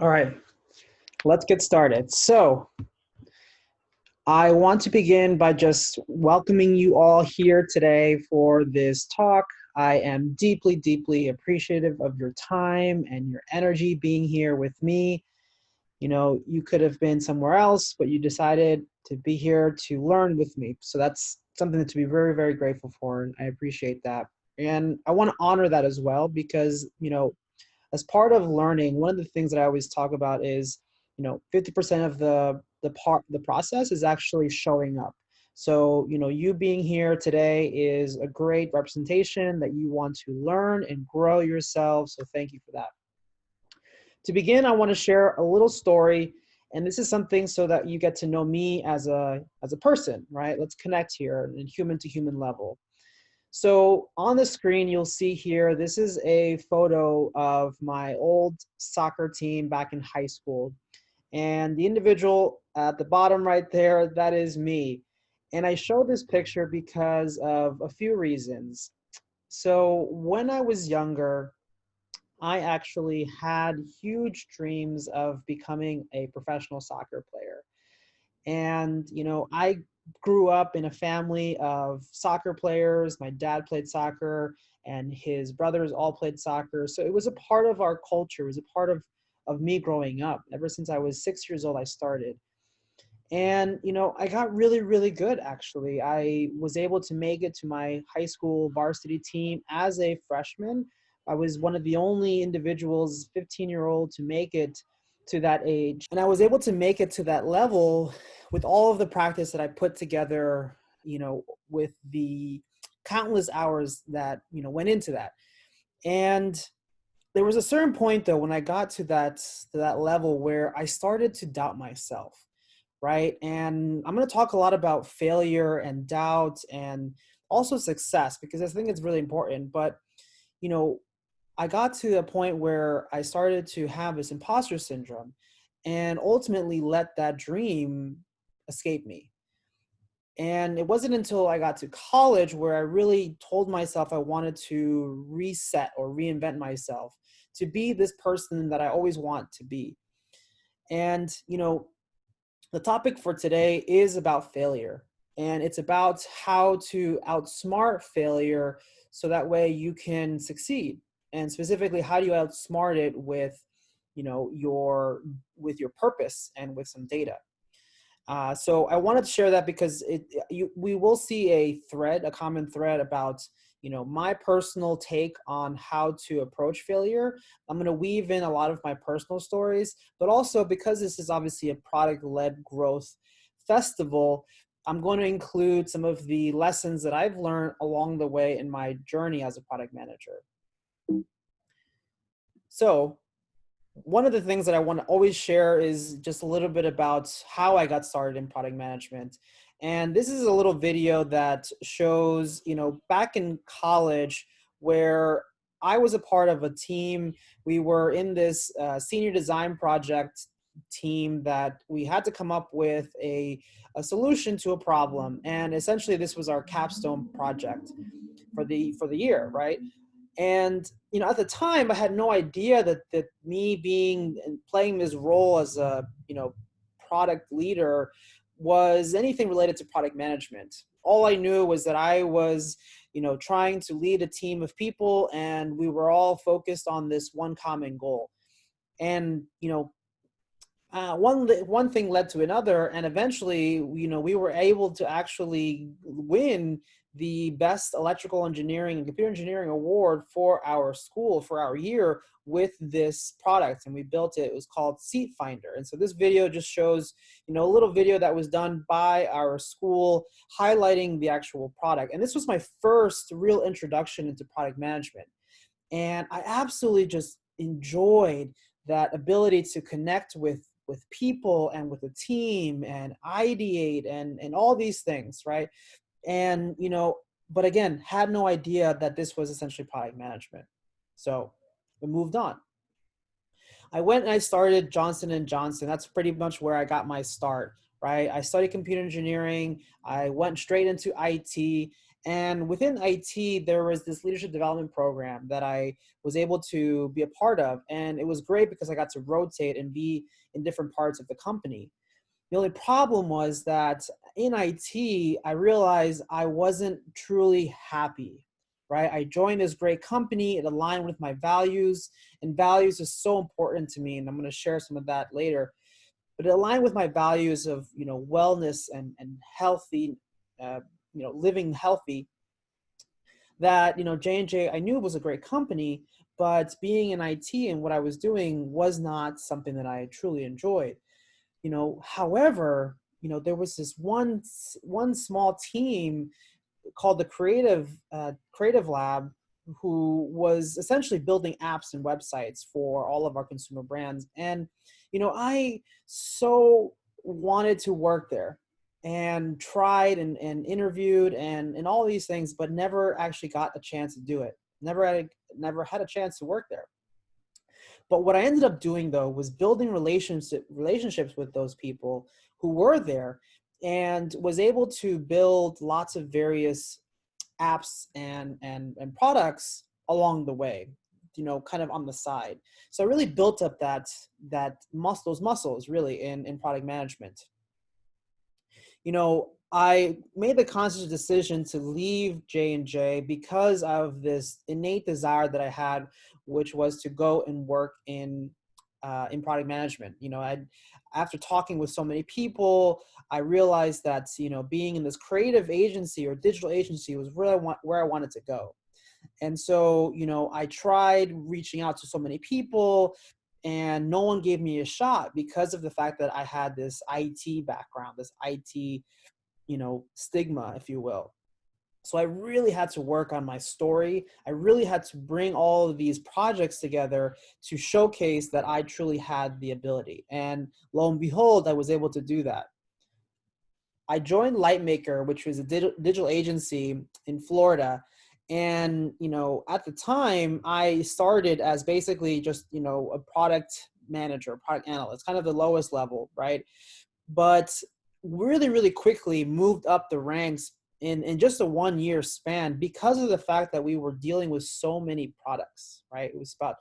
All right, let's get started. So, I want to begin by just welcoming you all here today for this talk. I am deeply, deeply appreciative of your time and your energy being here with me. You know, you could have been somewhere else, but you decided to be here to learn with me. So that's something to be very, very grateful for. And I appreciate that. And I want to honor that as well because, as part of learning, one of the things that I always talk about is, 50% of the process is actually showing up. So, you being here today is a great representation that you want to learn and grow yourself. So thank you for that. To begin, I want to share a little story, and this is something so that you get to know me as a person, right? Let's connect here in human to human level. So on the screen, you'll see here, this is a photo of my old soccer team back in high school. And the individual at the bottom right there, that is me. And I show this picture because of a few reasons. So when I was younger, I actually had huge dreams of becoming a professional soccer player. And, I grew up in a family of soccer players. My dad played soccer and his brothers all played soccer. So it was a part of our culture. It was a part of me growing up. Ever since I was 6 years old, I started. And, I got really, really good, actually. I was able to make it to my high school varsity team as a freshman. I was one of the only individuals, 15-year-old, to make it to that age. And I was able to make it to that level with all of the practice that I put together, with the countless hours that, went into that. And there was a certain point though, when I got to that level where I started to doubt myself, right? And I'm going to talk a lot about failure and doubt and also success because I think it's really important. But, you know, I got to a point where I started to have this imposter syndrome and ultimately let that dream escape me. And it wasn't until I got to college where I really told myself I wanted to reset or reinvent myself to be this person that I always want to be. And, the topic for today is about failure. And it's about how to outsmart failure so that way you can succeed. And specifically, how do you outsmart it with, your purpose and with some data. So I wanted to share that because we will see a common thread about, my personal take on how to approach failure. I'm going to weave in a lot of my personal stories, but also because this is obviously a product-led growth festival, I'm going to include some of the lessons that I've learned along the way in my journey as a product manager. So one of the things that I want to always share is just a little bit about how I got started in product management. And this is a little video that shows, back in college where I was a part of a team. We were in this senior design project team that we had to come up with a solution to a problem. And essentially this was our capstone project for the year, right? And at the time I had no idea that me being and playing this role as a product leader was anything related to product management. All I knew was that I was trying to lead a team of people, and we were all focused on this one common goal. And one thing led to another, and eventually we were able to actually win the best electrical engineering and computer engineering award for our school for our year with this product. And we built it. It was called Seat Finder. And so this video just shows a little video that was done by our school highlighting the actual product. And this was my first real introduction into product management, and I absolutely just enjoyed that ability to connect with people and with a team and ideate and all these things, right? And, but again, had no idea that this was essentially product management. So we moved on. I went and I started Johnson & Johnson. That's pretty much where I got my start, right? I studied computer engineering. I went straight into IT. And within IT, there was this leadership development program that I was able to be a part of. And it was great because I got to rotate and be in different parts of the company. The only problem was that in IT, I realized I wasn't truly happy, right? I joined this great company. It aligned with my values, and values is so important to me. And I'm going to share some of that later. But it aligned with my values of, wellness and healthy, living healthy. That, J&J, I knew it was a great company, but being in IT and what I was doing was not something that I truly enjoyed. However, there was this one small team called the creative lab, who was essentially building apps and websites for all of our consumer brands. And I so wanted to work there and tried and interviewed and all these things, but never actually got a chance to do it. Never had a chance to work there. But what I ended up doing, though, was building relationships with those people who were there, and was able to build lots of various apps and products along the way, kind of on the side. So I really built up those muscles really in product management. I made the conscious decision to leave J&J because of this innate desire that I had, which was to go and work in product management. After talking with so many people, I realized that, being in this creative agency or digital agency was really where I wanted to go. And so, I tried reaching out to so many people, and no one gave me a shot because of the fact that I had this IT background, this IT, stigma, if you will. So I really had to work on my story. I really had to bring all of these projects together to showcase that I truly had the ability. And lo and behold, I was able to do that. I joined Lightmaker, which was a digital agency in Florida. And, at the time, I started as basically just, a product manager, product analyst, kind of the lowest level, right? But really, really quickly moved up the ranks in just a 1 year span because of the fact that we were dealing with so many products, right? It was about,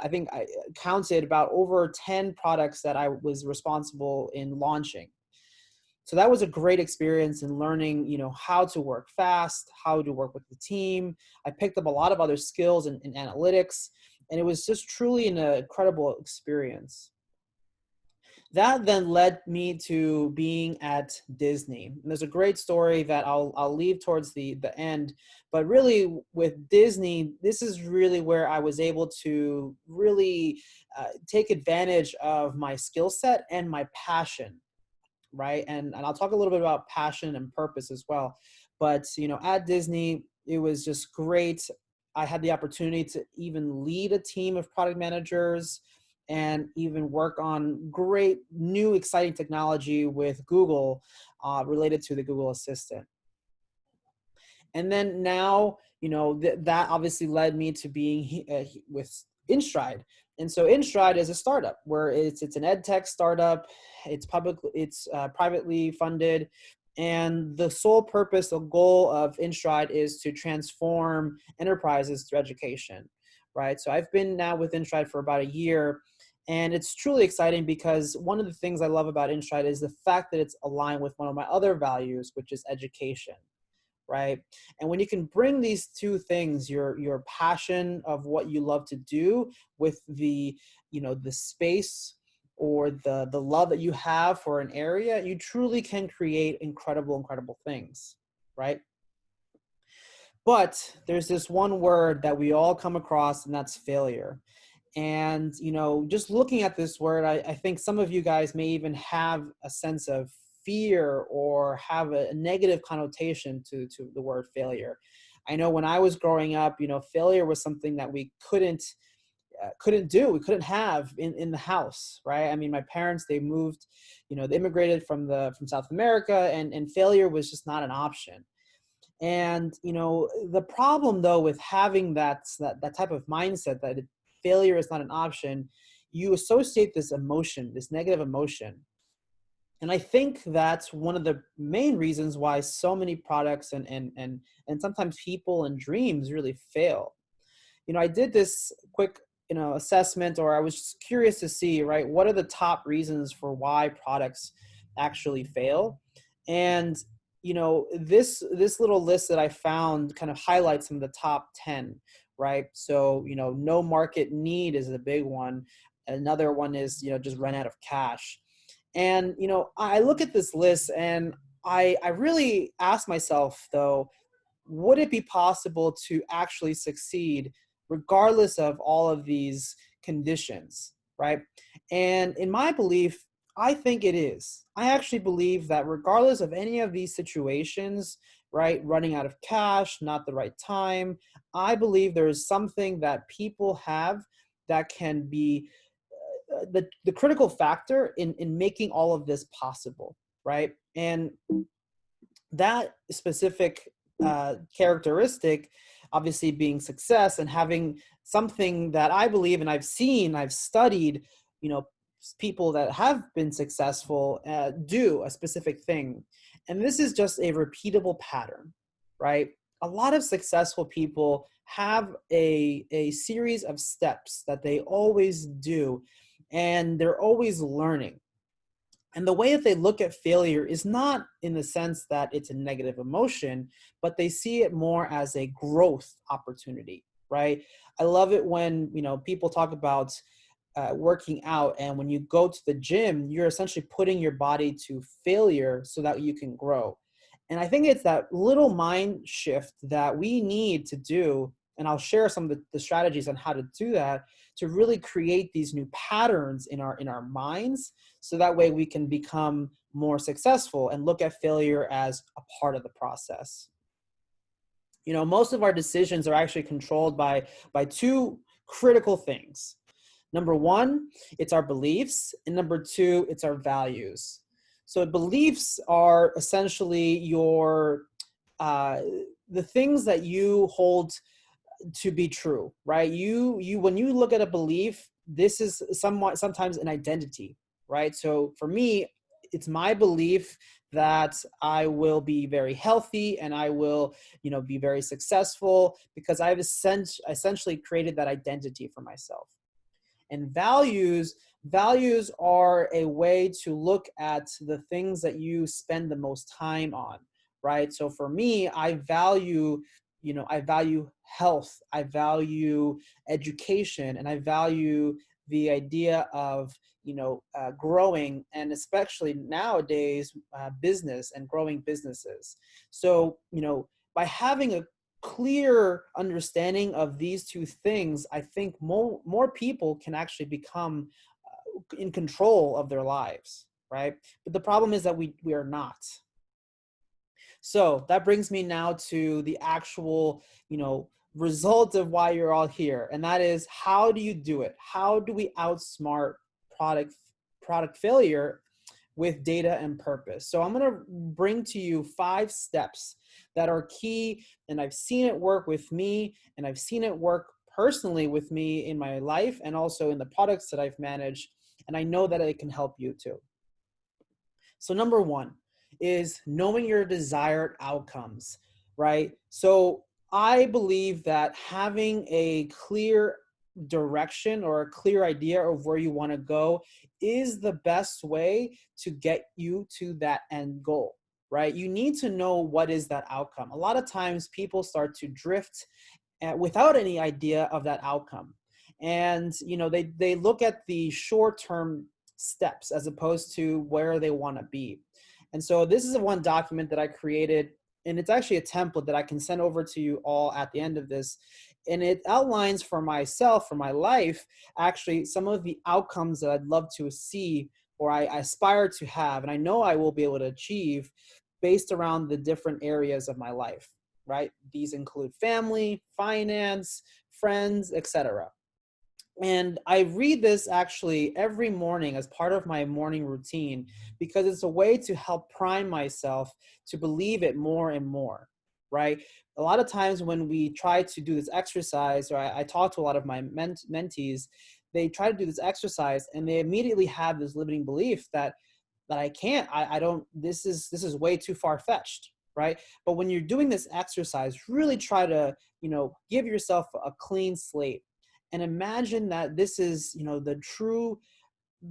I think I counted about over 10 products that I was responsible in launching. So that was a great experience in learning, how to work fast, how to work with the team. I picked up a lot of other skills in analytics, and it was just truly an incredible experience. That then led me to being at Disney. And there's a great story that I'll leave towards the end. But really, with Disney, this is really where I was able to really take advantage of my skill set and my passion, right? And I'll talk a little bit about passion and purpose as well. But, at Disney, it was just great. I had the opportunity to even lead a team of product managers and even work on great new exciting technology with Google related to the Google Assistant. And then now, that obviously led me to being with InStride. And so InStride is a startup where it's an ed tech startup. It's privately funded. And the sole purpose, the goal of InStride is to transform enterprises through education, right? So I've been now with InStride for about a year. And it's truly exciting because one of the things I love about InStride is the fact that it's aligned with one of my other values, which is education, right? And when you can bring these two things, your passion of what you love to do with the space or the love that you have for an area, you truly can create incredible things, right? But there's this one word that we all come across, and that's failure. And, just looking at this word, I think some of you guys may even have a sense of fear or have a negative connotation to the word failure. I know when I was growing up, failure was something that we couldn't do. We couldn't have in the house, right? I mean, my parents, they moved, they immigrated from South America, and failure was just not an option. And, the problem though with having that type of mindset that failure is not an option, you associate this emotion, this negative emotion, And I think that's one of the main reasons why so many products and sometimes people and dreams really fail. I did this quick, assessment, or I was just curious to see, right, what are the top reasons for why products actually fail? And, this little list that I found kind of highlights some of the top 10, right? So, no market need is a big one. Another one is, just run out of cash. And, I look at this list and I really ask myself, though, would it be possible to actually succeed regardless of all of these conditions, right? And in my belief, I think it is. I actually believe that regardless of any of these situations, right, running out of cash, not the right time, I believe there is something that people have that can be the critical factor in making all of this possible, right? And that specific characteristic, obviously being success and having something that I believe, and I've seen, I've studied, people that have been successful do a specific thing. And this is just a repeatable pattern, right? A lot of successful people have a series of steps that they always do, and they're always learning. And the way that they look at failure is not in the sense that it's a negative emotion, but they see it more as a growth opportunity, right? I love it when, people talk about working out, and when you go to the gym, you're essentially putting your body to failure so that you can grow. And I think it's that little mind shift that we need to do. And I'll share some of the strategies on how to do that to really create these new patterns in our minds, so that way we can become more successful and look at failure as a part of the process. Most of our decisions are actually controlled by two critical things. Number one, it's our beliefs, and number two, it's our values. So beliefs are essentially the things that you hold to be true, right? You when you look at a belief, this is sometimes an identity, right? So for me, it's my belief that I will be very healthy and I will, be very successful because I've essentially created that identity for myself. And values are a way to look at the things that you spend the most time on, right? So for me, I value health, I value education, and I value the idea of growing, and especially nowadays, business and growing businesses. So by having a clear understanding of these two things, I think more people can actually become in control of their lives, right? But the problem is that we are not. So that brings me now to the actual, result of why you're all here. And that is, how do you do it? How do we outsmart product failure with data and purpose? So I'm going to bring to you 5 steps that are key, and I've seen it work with me, and I've seen it work personally with me in my life and also in the products that I've managed, and I know that it can help you too. So number 1 is knowing your desired outcomes, right? So I believe that having a clear direction or a clear idea of where you want to go is the best way to get you to that end goal, right? You need to know what is that outcome. A lot of times people start to drift without any idea of that outcome. And, they look at the short-term steps as opposed to where they want to be. And so this is one document that I created, and it's actually a template that I can send over to you all at the end of this. And it outlines for myself, for my life, actually some of the outcomes that I'd love to see or I aspire to have, and I know I will be able to achieve based around the different areas of my life, right? These include family, finance, friends, etc. And I read this actually every morning as part of my morning routine because it's a way to help prime myself to believe it more and more, right? A lot of times when we try to do this exercise, or I talk to a lot of my mentees, they try to do this exercise and they immediately have this limiting belief that that I can't, I don't, this is way too far-fetched, right? But when you're doing this exercise, really try to, give yourself a clean slate and imagine that this is, the true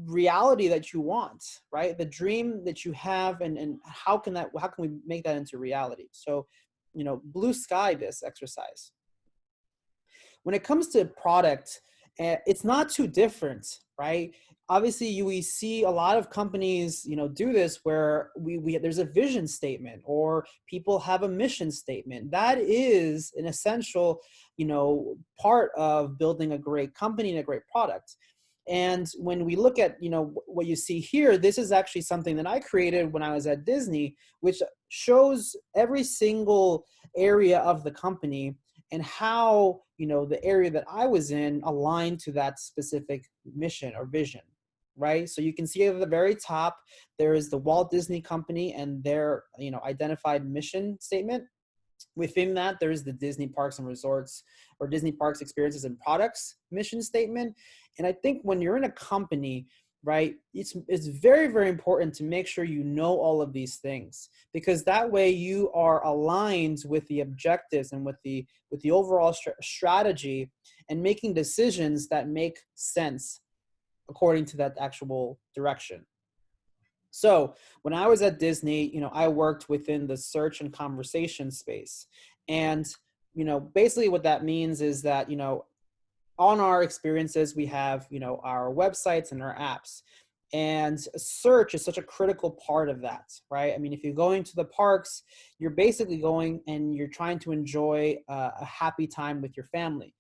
reality that you want, right? The dream that you have, and how can we make that into reality? So, blue sky this exercise. When it comes to product, it's not too different, right? Obviously, we see a lot of companies, do this where we there's a vision statement or people have a mission statement. That is an essential, part of building a great company and a great product. And when we look at, what you see here, this is actually something that I created when I was at Disney, which shows every single area of the company and how, the area that I was in aligned to that specific mission or vision, right? So you can see at the very top, there is the Walt Disney Company and their, identified mission statement. Within that, there is the Disney Parks and Resorts or Disney Parks Experiences and Products mission statement. And I think when you're in a company, right, it's very, very important to make sure you know all of these things, because that way you are aligned with the objectives and with the overall strategy and making decisions that make sense according to that actual direction. So when I was at Disney, I worked within the search and conversation space. And, basically what that means is that, on our experiences, we have, our websites and our apps. And search is such a critical part of that, right? I mean, if you're going to the parks, you're basically going and you're trying to enjoy a happy time with your family.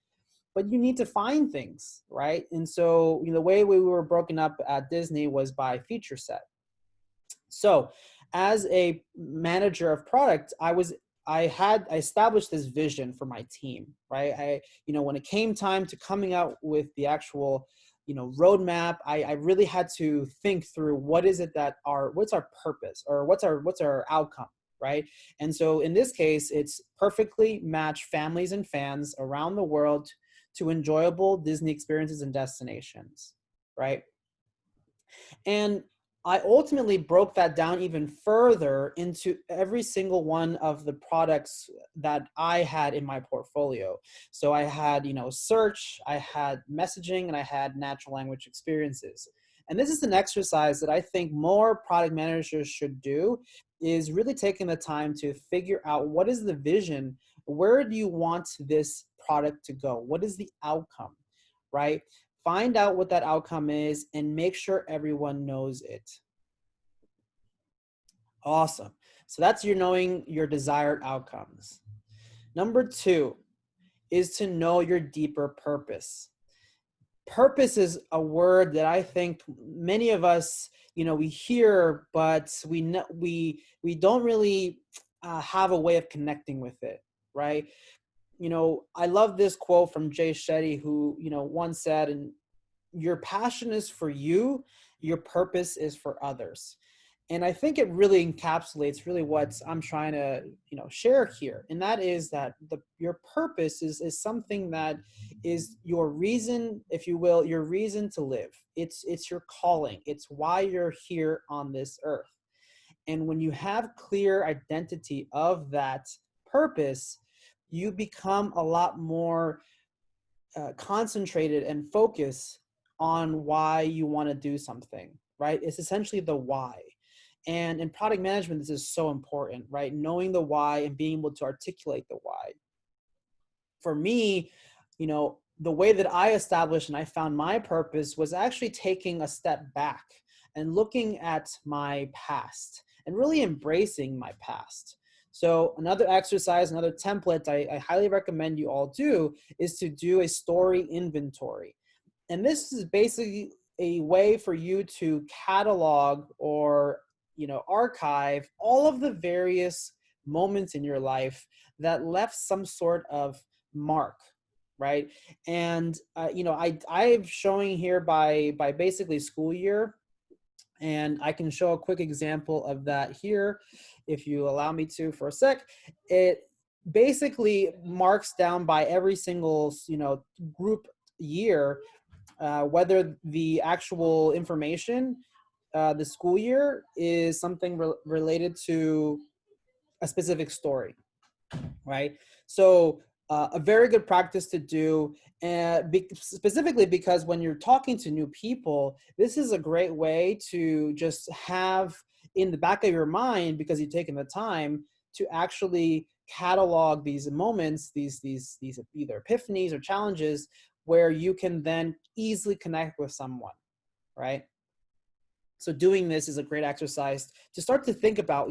But you need to find things, right? And so, the way we were broken up at Disney was by feature set. So as a manager of product, I established this vision for my team, right? When it came time to coming out with the actual, roadmap, I really had to think through what's our purpose or what's our outcome, right? And so in this case, it's perfectly match families and fans around the world to enjoyable Disney experiences and destinations, right? And I ultimately broke that down even further into every single one of the products that I had in my portfolio. So I had, search, I had messaging, and I had natural language experiences. And this is an exercise that I think more product managers should do, is really taking the time to figure out what is the vision, where do you want this product to go? What is the outcome, right? Find out what that outcome is and make sure everyone knows it. Awesome. So that's your knowing your desired outcomes. Number 2 is to know your deeper purpose. Purpose is a word that I think many of us, we hear, but we don't really have a way of connecting with it, right? I love this quote from Jay Shetty, who, once said, and your passion is for you, your purpose is for others. And I think it really encapsulates really what I'm trying to, share here. And that is that your purpose is something that is your reason, if you will, your reason to live. It's your calling. It's why you're here on this earth. And when you have clear identity of that purpose, you become a lot more concentrated and focused on why you want to do something, right? It's essentially the why. And in product management, this is so important, right? Knowing the why and being able to articulate the why. For me, the way that I established and I found my purpose was actually taking a step back and looking at my past and really embracing my past. So another exercise, another template I highly recommend you all do is to do a story inventory. And this is basically a way for you to catalog or, archive all of the various moments in your life that left some sort of mark, right? And, I'm showing here by basically school year. And I can show a quick example of that here, if you allow me to for a sec. It basically marks down by every single, group year, whether the actual information the school year is something related to a specific story, right? So a very good practice to do, specifically because when you're talking to new people, this is a great way to just have in the back of your mind, because you've taken the time to actually catalog these moments, these either epiphanies or challenges where you can then easily connect with someone, right? So doing this is a great exercise to start to think about,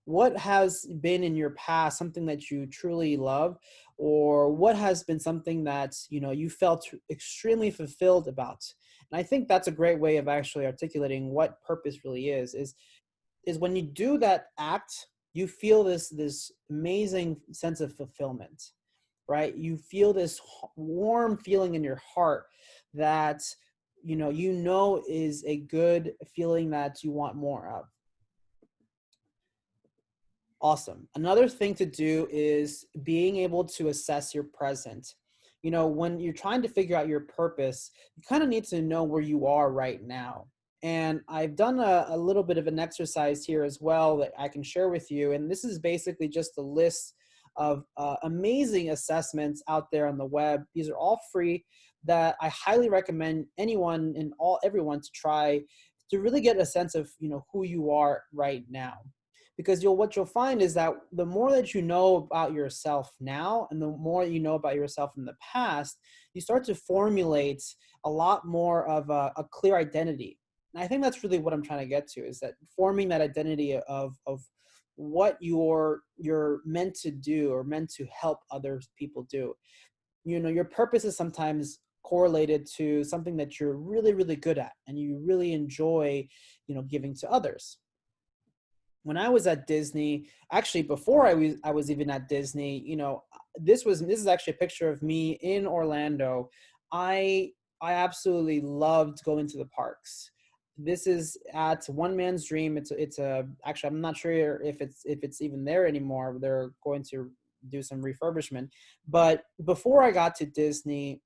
what has been in your past, something that you truly love, or what has been something that, you felt extremely fulfilled about. And I think that's a great way of actually articulating what purpose really is when you do that act, you feel this amazing sense of fulfillment, right? You feel this warm feeling in your heart that is a good feeling that you want more of. Awesome. Another thing to do is being able to assess your present. When you're trying to figure out your purpose, you kind of need to know where you are right now. And I've done a little bit of an exercise here as well that I can share with you. And this is basically just a list of amazing assessments out there on the web. These are all free that I highly recommend anyone and everyone to try to really get a sense of, who you are right now. Because what you'll find is that the more that you know about yourself now and the more you know about yourself in the past, you start to formulate a lot more of a clear identity. And I think that's really what I'm trying to get to, is that forming that identity of what you're meant to do or meant to help other people do. Your purpose is sometimes correlated to something that you're really, really good at and you really enjoy, giving to others. When I was at Disney, actually before I was even at Disney, this is actually a picture of me in Orlando. I absolutely loved going to the parks. This is at One Man's Dream. It's a actually, I'm not sure if it's even there anymore. They're going to do some refurbishment. But before I got to Disney,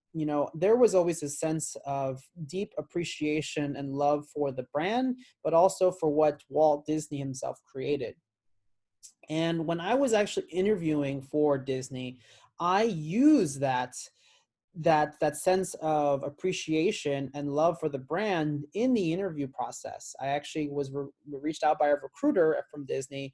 there was always a sense of deep appreciation and love for the brand, but also for what Walt Disney himself created. And when I was actually interviewing for Disney, I used that sense of appreciation and love for the brand in the interview process. I actually was reached out by a recruiter from Disney,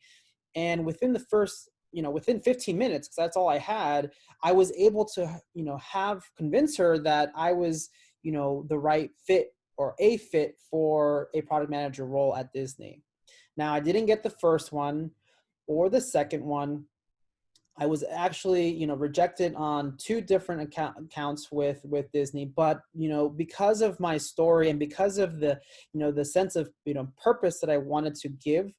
and within the first, within 15 minutes, because that's all I had, I was able to, have convince her that I was, the right fit or a fit for a product manager role at Disney. Now, I didn't get the first one or the second one. I was actually, rejected on two different accounts with Disney, but because of my story and because of the sense of purpose that I wanted to give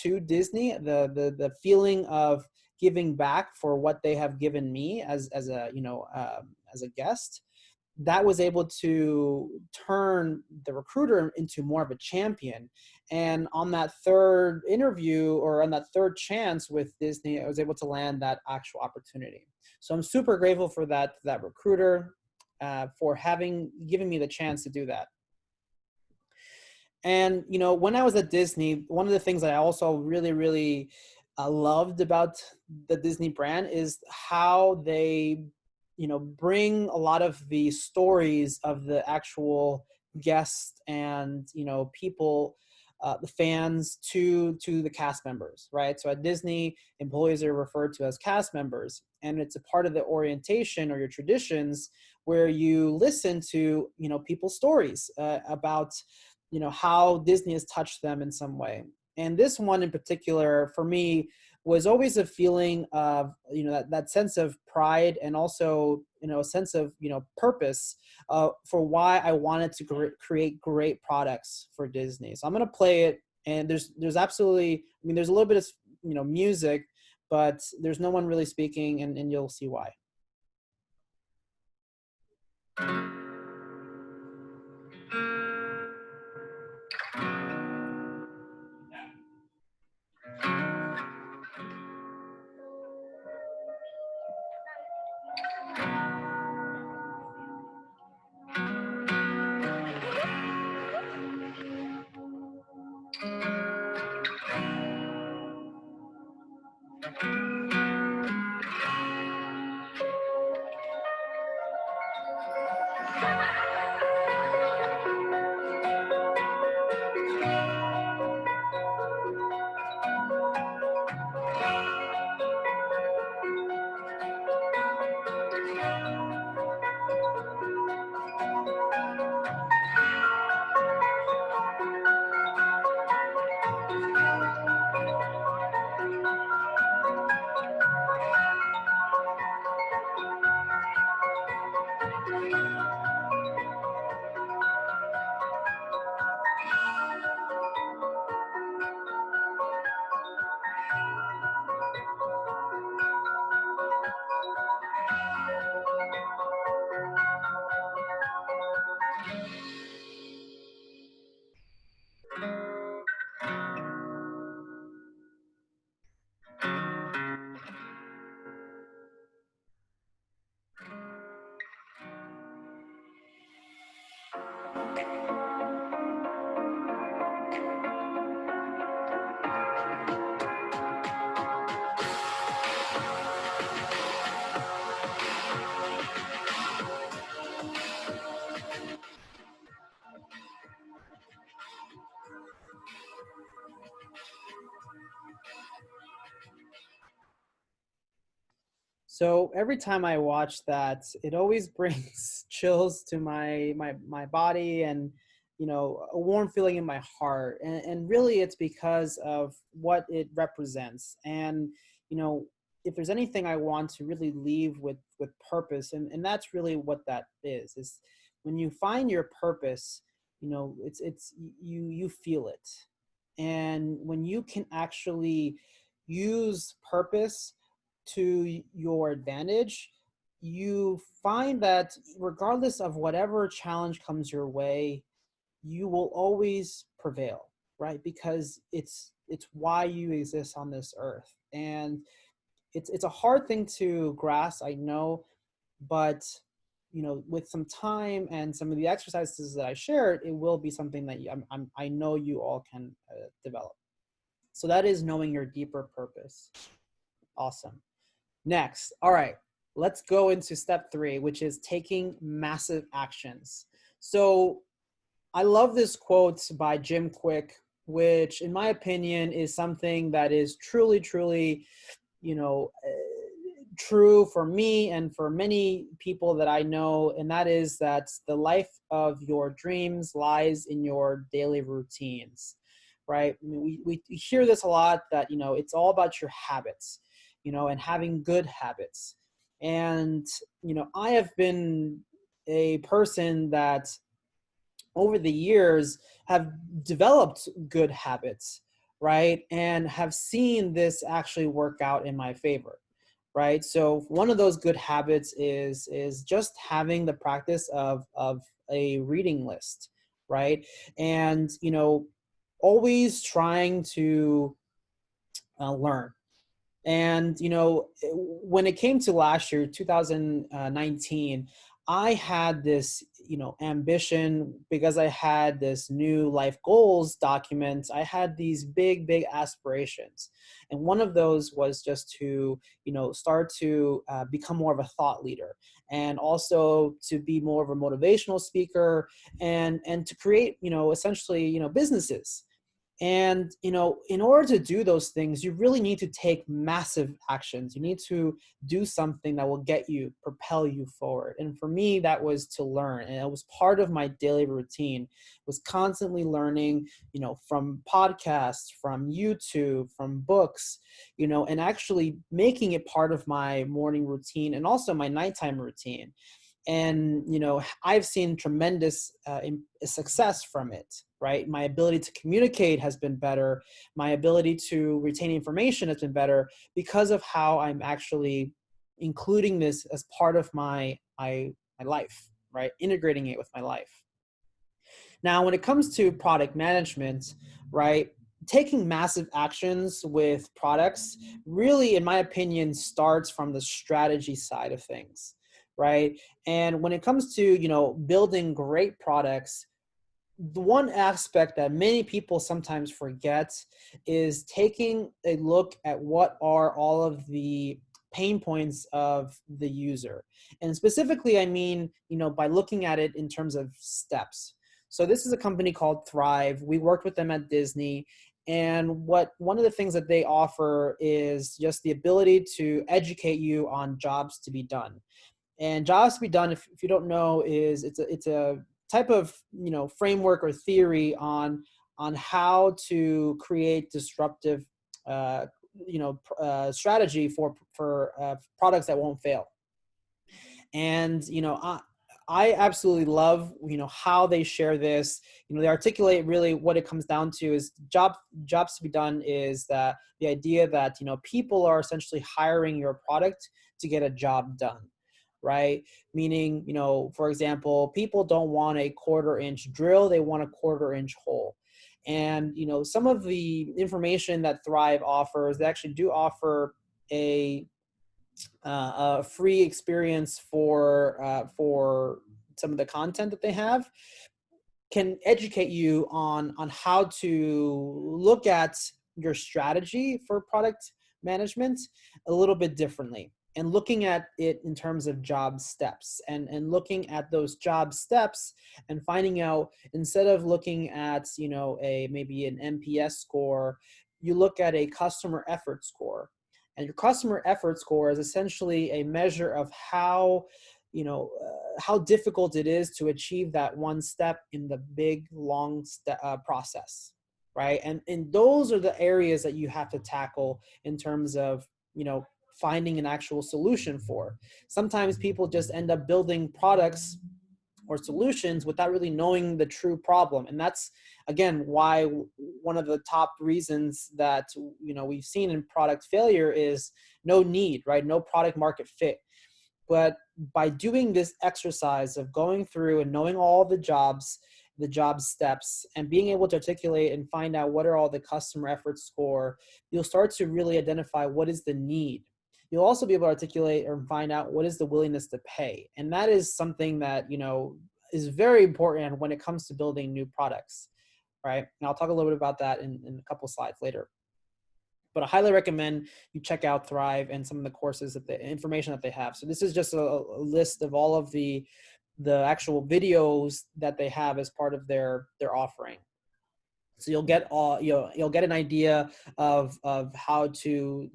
to Disney, the feeling of giving back for what they have given me as as a guest, that was able to turn the recruiter into more of a champion. And on that third interview, or on that third chance with Disney, I was able to land that actual opportunity. So I'm super grateful for that recruiter, for giving me the chance to do that. And when I was at Disney, one of the things that I also really, really loved about the Disney brand is how they bring a lot of the stories of the actual guests and people, the fans, to the cast members, right? So at Disney, employees are referred to as cast members, and it's a part of the orientation or your traditions where you listen to people's stories about how Disney has touched them in some way. And this one in particular, for me, was always a feeling of that sense of pride, and also a sense of purpose for why I wanted to create great products for Disney. So I'm going to play it, and there's absolutely, there's a little bit of music, but there's no one really speaking, and you'll see why. So every time I watch that, it always brings chills to my body, and a warm feeling in my heart. And really, it's because of what it represents. And you know, if there's anything I want to really leave with purpose, and that's really what that is when you find your purpose, it's you feel it. And when you can actually use purpose to your advantage, you find that regardless of whatever challenge comes your way, you will always prevail, right? Because it's why you exist on this earth. And it's a hard thing to grasp, I know, but with some time and some of the exercises that I shared, it will be something that I know you all can develop. So that is knowing your deeper purpose. Awesome. Next, all right, let's go into step 3, which is taking massive actions. So I love this quote by Jim Quick, which in my opinion is something that is truly, truly, true for me and for many people that I know. And that is that the life of your dreams lies in your daily routines, right? I mean, we hear this a lot, that, it's all about your habits, and having good habits. And, I have been a person that over the years have developed good habits, right? And have seen this actually work out in my favor, right? So one of those good habits is just having the practice of a reading list, right? And always trying to learn. And, when it came to last year, 2019, I had this, ambition, because I had this new life goals document. I had these big, big aspirations. And one of those was just to, start to become more of a thought leader, and also to be more of a motivational speaker, and to create, essentially, businesses. And, in order to do those things, you really need to take massive actions. You need to do something that will propel you forward. And for me, that was to learn. And it was part of my daily routine, was constantly learning, from podcasts, from YouTube, from books, and actually making it part of my morning routine and also my nighttime routine. And I've seen tremendous success from it, right? My ability to communicate has been better. My ability to retain information has been better, because of how I'm actually including this as part of my life, right? Integrating it with my life. Now, when it comes to product management, right, taking massive actions with products really, in my opinion, starts from the strategy side of things, right? And when it comes to, building great products, the one aspect that many people sometimes forget is taking a look at what are all of the pain points of the user. And specifically, I mean, by looking at it in terms of steps. So this is a company called Thrive. We worked with them at Disney. And one of the things that they offer is just the ability to educate you on jobs to be done. And jobs to be done, if you don't know, is it's a type of framework or theory on how to create disruptive strategy for products that won't fail. And I absolutely love how they share this. They articulate really what it comes down to is jobs to be done is that the idea that people are essentially hiring your product to get a job done, right? Meaning, for example, people don't want a 1/4 inch drill, they want a 1/4 inch hole. And some of the information that Thrive offers, they actually do offer a free experience for some of the content that they have, can educate you on how to look at your strategy for product management a little bit differently, and looking at it in terms of job steps, and looking at those job steps and finding out, instead of looking at maybe an NPS score, you look at a customer effort score. And your customer effort score is essentially a measure of how, how difficult it is to achieve that one step in the big, long process, right? And those are the areas that you have to tackle in terms of, finding an actual solution for. Sometimes people just end up building products or solutions without really knowing the true problem. And that's, again, why one of the top reasons that, we've seen in product failure is no need, right? No product market fit. But by doing this exercise of going through and knowing all the job steps and being able to articulate and find out what are all the customer effort score, you'll start to really identify what is the need. You'll also be able to articulate or find out what is the willingness to pay. And that is something that, is very important when it comes to building new products, right? And I'll talk a little bit about that in a couple slides later. But I highly recommend you check out Thrive and some of the courses, that the information that they have. So this is just a list of all of the actual videos that they have as part of their offering. So you'll get you'll get an idea of how to,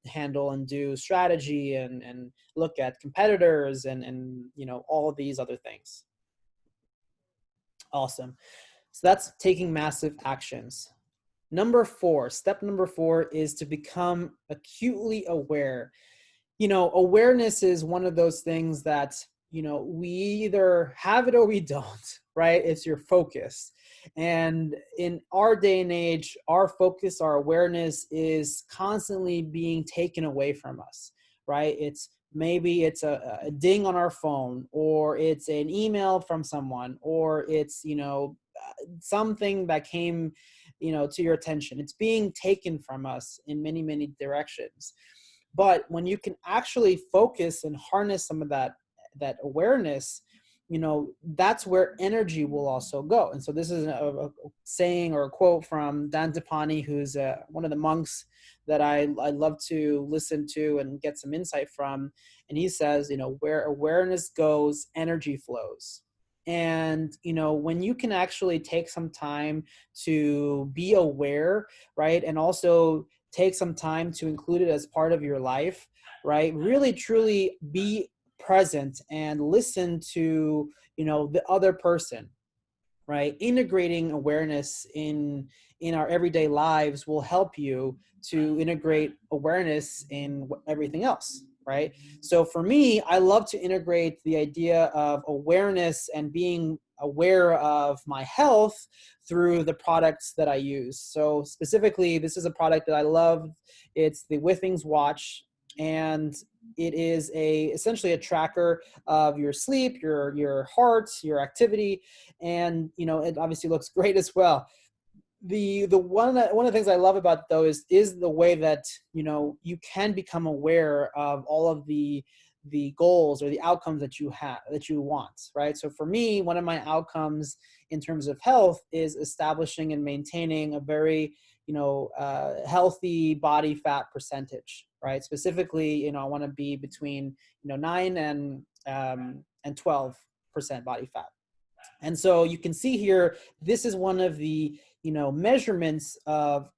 handle and do strategy and look at competitors and all of these other things. Awesome. So that's taking massive actions. Step number 4 is to become acutely aware. Awareness is one of those things that, we either have it or we don't, right? It's your focus. And in our day and age, our focus, our awareness is constantly being taken away from us, right? Maybe it's a ding on our phone, or it's an email from someone, or it's, something that came, to your attention. It's being taken from us in many, many directions. But when you can actually focus and harness some of that awareness, that's where energy will also go. And so this is a saying or a quote from Dan Depani, who's one of the monks that I love to listen to and get some insight from. And he says, where awareness goes, energy flows. And, when you can actually take some time to be aware, right? And also take some time to include it as part of your life, right? Really, truly be present and listen to, the other person, right? Integrating awareness in our everyday lives will help you to integrate awareness in everything else, right? So for me, I love to integrate the idea of awareness and being aware of my health through the products that I use. So specifically, this is a product that I love. It's the Withings watch, and it is essentially a tracker of your sleep, your heart, your activity, and it obviously looks great as well. The one of the things I love about it, though, is the way that you can become aware of all of the goals or the outcomes that you want, right? So for me, one of my outcomes in terms of health is establishing and maintaining a very healthy body fat percentage, right? Specifically, I want to be between 9 and 12% body fat. And so you can see here, this is one of the measurements of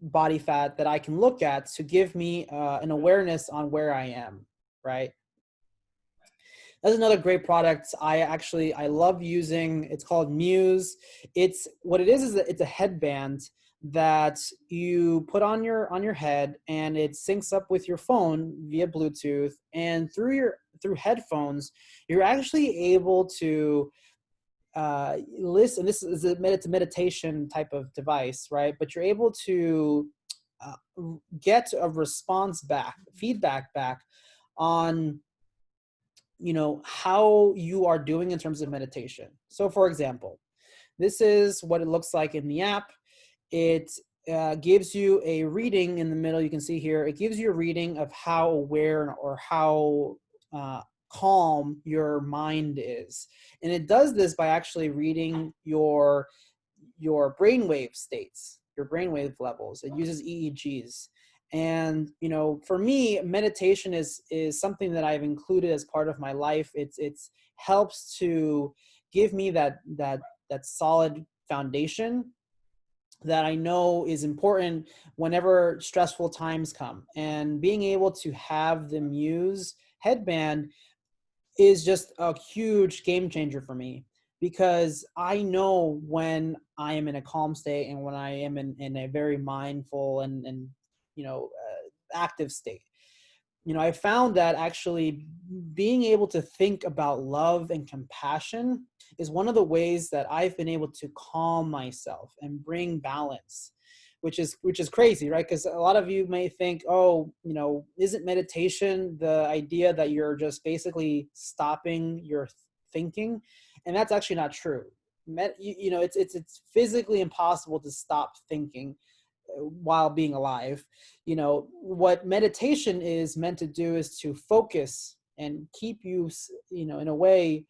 body fat that I can look at to give me an awareness on where I am, right? That's another great product I love using. It's called Muse. It's what it is that it's a headband that you put on your head, and it syncs up with your phone via Bluetooth, and through headphones, you're actually able to listen. This is it's a meditation type of device, right? But you're able to get a feedback back on how you are doing in terms of meditation. So for example, this is what it looks like in the app. It gives you a reading in the middle. You can see here, it gives you a reading of how aware or how calm your mind is. And it does this by actually reading your brainwave states, your brainwave levels. It uses EEGs. And for me, meditation is something that I've included as part of my life. It's helps to give me that solid foundation that I know is important whenever stressful times come. And being able to have the Muse headband is just a huge game changer for me, because I know when I am in a calm state and when I am in a very mindful and active state. I found that actually being able to think about love and compassion is one of the ways that I've been able to calm myself and bring balance, which is crazy, right? Because a lot of you may think, oh, isn't meditation the idea that you're just basically stopping your thinking? And that's actually not true. It's physically impossible to stop thinking while being alive. What meditation is meant to do is to focus and keep you, in a way,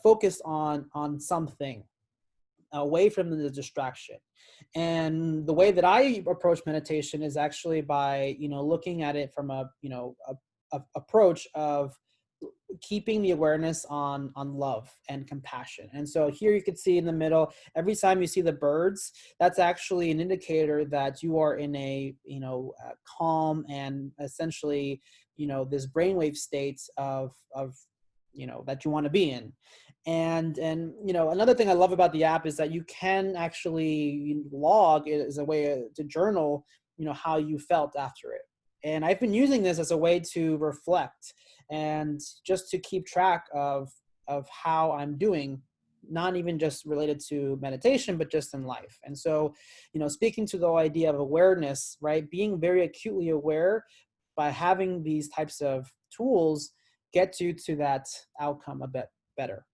focused on something away from the distraction. And the way that I approach meditation is actually by, looking at it from a approach of keeping the awareness on love and compassion. And so here you can see in the middle, every time you see the birds, that's actually an indicator that you are in a calm and essentially this brainwave states of that you want to be in. And another thing I love about the app is that you can actually log it as a way to journal how you felt after it. And I've been using this as a way to reflect and just to keep track of how I'm doing, not even just related to meditation, but just in life. And so, speaking to the idea of awareness, right? Being very acutely aware by having these types of tools gets you to that outcome a bit better.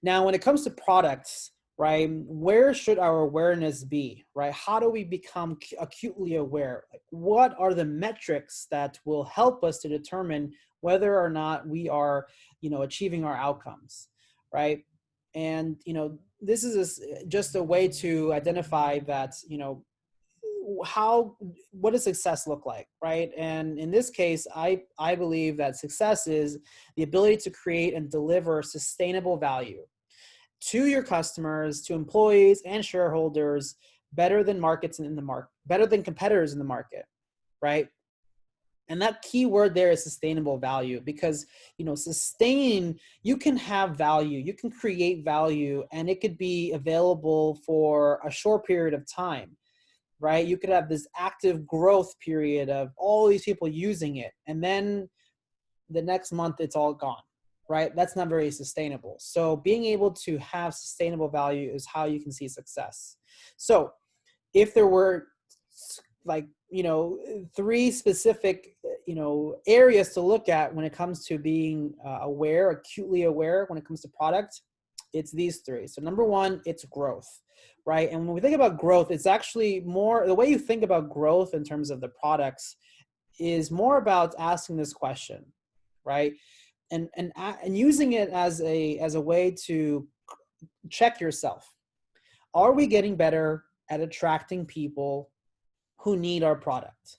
Now, when it comes to products, right, where should our awareness be, right? How do we become acutely aware? Like, what are the metrics that will help us to determine whether or not we are, achieving our outcomes, right? And, this is just a way to identify that, what does success look like, right? And in this case, I believe that success is the ability to create and deliver sustainable value to your customers, to employees and shareholders, better than better than competitors in the market, right? And that key word there is sustainable value, because you can have value, you can create value, and it could be available for a short period of time, right? You could have this active growth period of all these people using it, and then the next month it's all gone, right? That's not very sustainable. So being able to have sustainable value is how you can see success. So if there were like, three specific, areas to look at when it comes to being acutely aware when it comes to product, it's these three. So number one, it's growth, right? And when we think about growth, it's actually more, the way you think about growth in terms of the products is more about asking this question, right? And using it as a way to check yourself. Are we getting better at attracting people who need our product,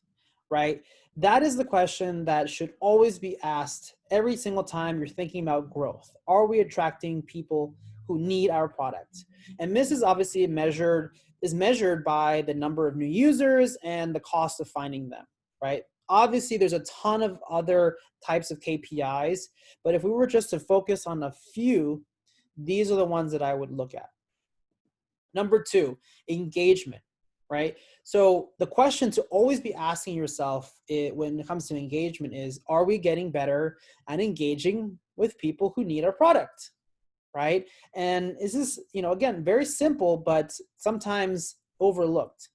right? That is the question that should always be asked every single time you're thinking about growth. Are we attracting people who need our product? And this is obviously measured by the number of new users and the cost of finding them, right? Obviously, there's a ton of other types of KPIs, but if we were just to focus on a few, these are the ones that I would look at. Number two, engagement, right? So the question to always be asking yourself when it comes to engagement is, are we getting better at engaging with people who need our product, right? And is this, again, very simple, but sometimes overlooked.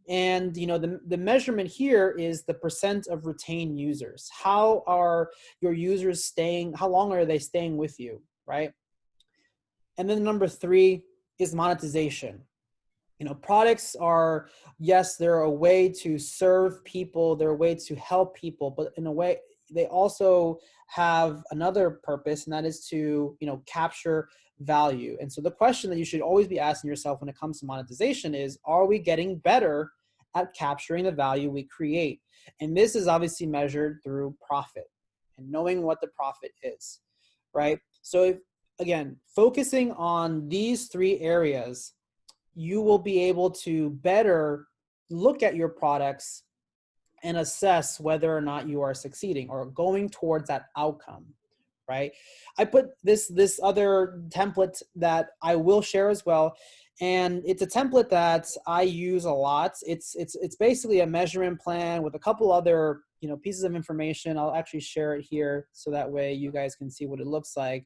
And the measurement here is the percent of retained users. How are your users staying? How long are they staying with you, right? And then number three is monetization. Products are, yes, they're a way to serve people, they're a way to help people, but in a way, they also have another purpose, and that is to, capture value. And so the question that you should always be asking yourself when it comes to monetization is, are we getting better at capturing the value we create? And this is obviously measured through profit and knowing what the profit is, right? So again, focusing on these three areas you will be able to better look at your products and assess whether or not you are succeeding or going towards that outcome, right? I put this other template that I will share as well, and it's a template that I use a lot. It's basically a measurement plan with a couple other pieces of information. I'll actually share it here so that way you guys can see what it looks like.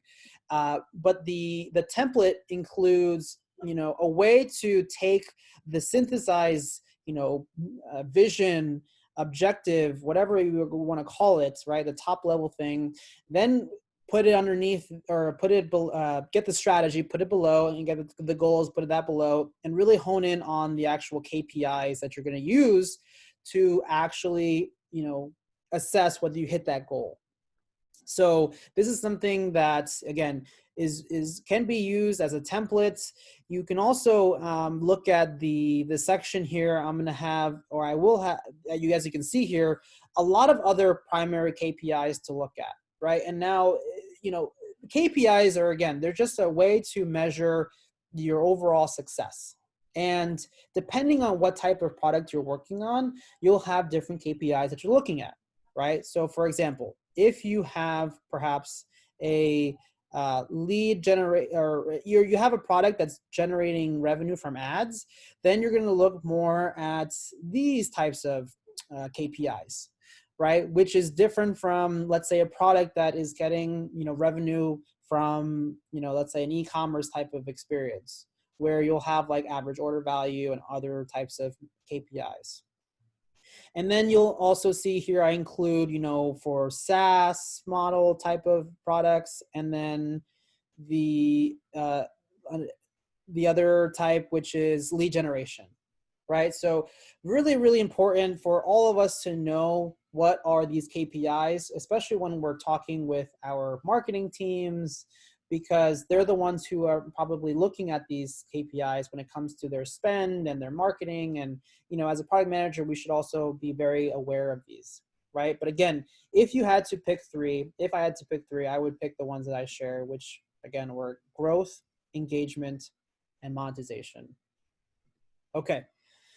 But the template includes a way to take the synthesized vision, objective, whatever you want to call it, right? The top level thing, then put it underneath, or put it, get the strategy, put it below, and get the goals, put it that below, and really hone in on the actual KPIs that you're going to use to actually, assess whether you hit that goal. So this is something that, again, can be used as a template. You can also look at the section here. I'm going to have, or I will have, you guys, you can see here, a lot of other primary KPIs to look at, right? And now, KPIs are, again, they're just a way to measure your overall success. And depending on what type of product you're working on, you'll have different KPIs that you're looking at, right? So for example, if you have perhaps a lead generate, or you have a product that's generating revenue from ads, then you're going to look more at these types of KPIs, right? Which is different from, let's say, a product that is getting revenue from let's say an e-commerce type of experience, where you'll have like average order value and other types of KPIs. And then you'll also see here, I include, for SaaS model type of products, and then the other type, which is lead generation, right? So really, really important for all of us to know what are these KPIs, especially when we're talking with our marketing teams, because they're the ones who are probably looking at these KPIs when it comes to their spend and their marketing. And, as a product manager, we should also be very aware of these, right? But again, if I had to pick three, I would pick the ones that I share, which again were growth, engagement, and monetization. Okay.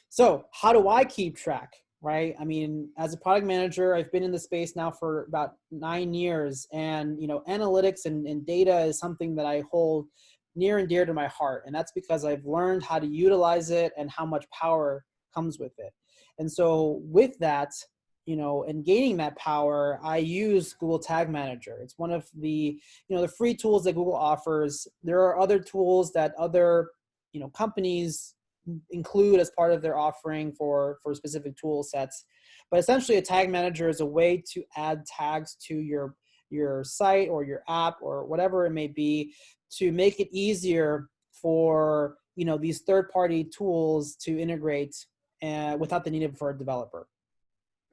So how do I keep track, right? I mean, as a product manager, I've been in the space now for about 9 years, and analytics and data is something that I hold near and dear to my heart. And that's because I've learned how to utilize it and how much power comes with it. And so with that, and gaining that power, I use Google Tag Manager. It's one of the, the free tools that Google offers. There are other tools that other, companies include as part of their offering for specific tool sets. But essentially, a tag manager is a way to add tags to your site or your app or whatever it may be, to make it easier for these third-party tools to integrate without the need for a developer,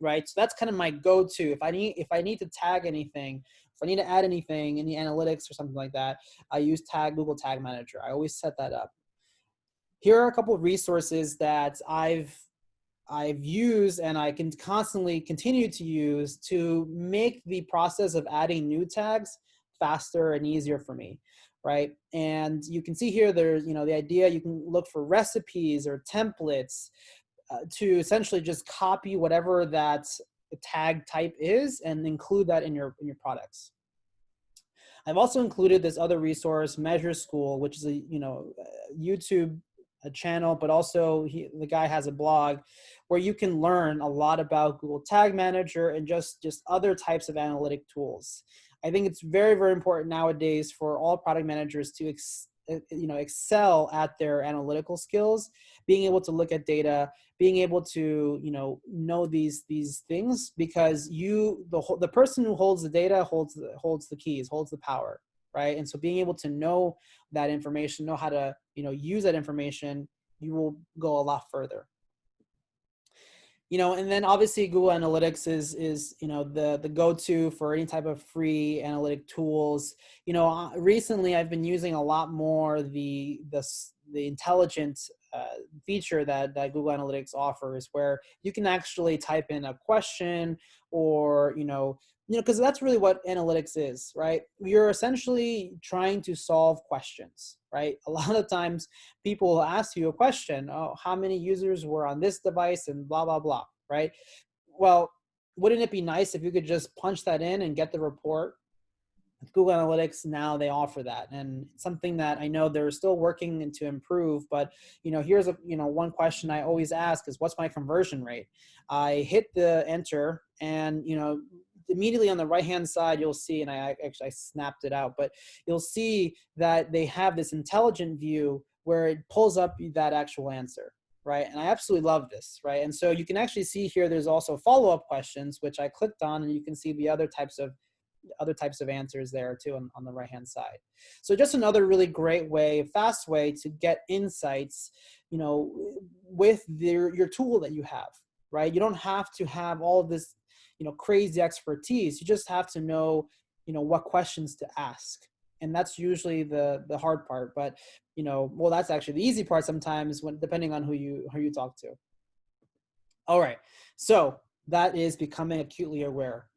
right? So that's kind of my go-to. If I need to tag anything, if I need to add anything in the analytics or something like that, I use Google Tag Manager. I always set that up. Here are a couple of resources that I've used and I can constantly continue to use to make the process of adding new tags faster and easier for me, right? And you can see here, there's, the idea, you can look for recipes or templates to essentially just copy whatever that tag type is and include that in your products. I've also included this other resource, Measure School, which is a YouTube channel, but also the guy has a blog where you can learn a lot about Google Tag Manager and just other types of analytic tools. I think it's very, very important nowadays for all product managers to excel at their analytical skills, being able to look at data, being able to know these things, because the person who holds the data holds the keys, holds the power, right? And so being able to know that information, know how to use that information, you will go a lot further. And then obviously Google Analytics is the go-to for any type of free analytic tools. Recently I've been using a lot more the intelligent feature that Google Analytics offers, where you can actually type in a question, or because that's really what analytics is, right? You're essentially trying to solve questions, right? A lot of times people will ask you a question, oh, how many users were on this device and blah, blah, blah, right? Well, wouldn't it be nice if you could just punch that in and get the report? With Google Analytics, now they offer that, and it's something that I know they're still working to improve. But here's one question I always ask is, what's my conversion rate? I hit the enter, and immediately on the right hand side you'll see, and I snapped it out, but you'll see that they have this intelligent view where it pulls up that actual answer, right? And I absolutely love this, right? And so you can actually see here there's also follow-up questions, which I clicked on, and you can see the other types of answers there too on the right hand side. So just another really great way, fast way to get insights, with your tool that you have, right? You don't have to have all of this, crazy expertise. You just have to know, what questions to ask. And that's usually the hard part, but well, that's actually the easy part sometimes, when depending on who you talk to. All right. So that is becoming acutely aware.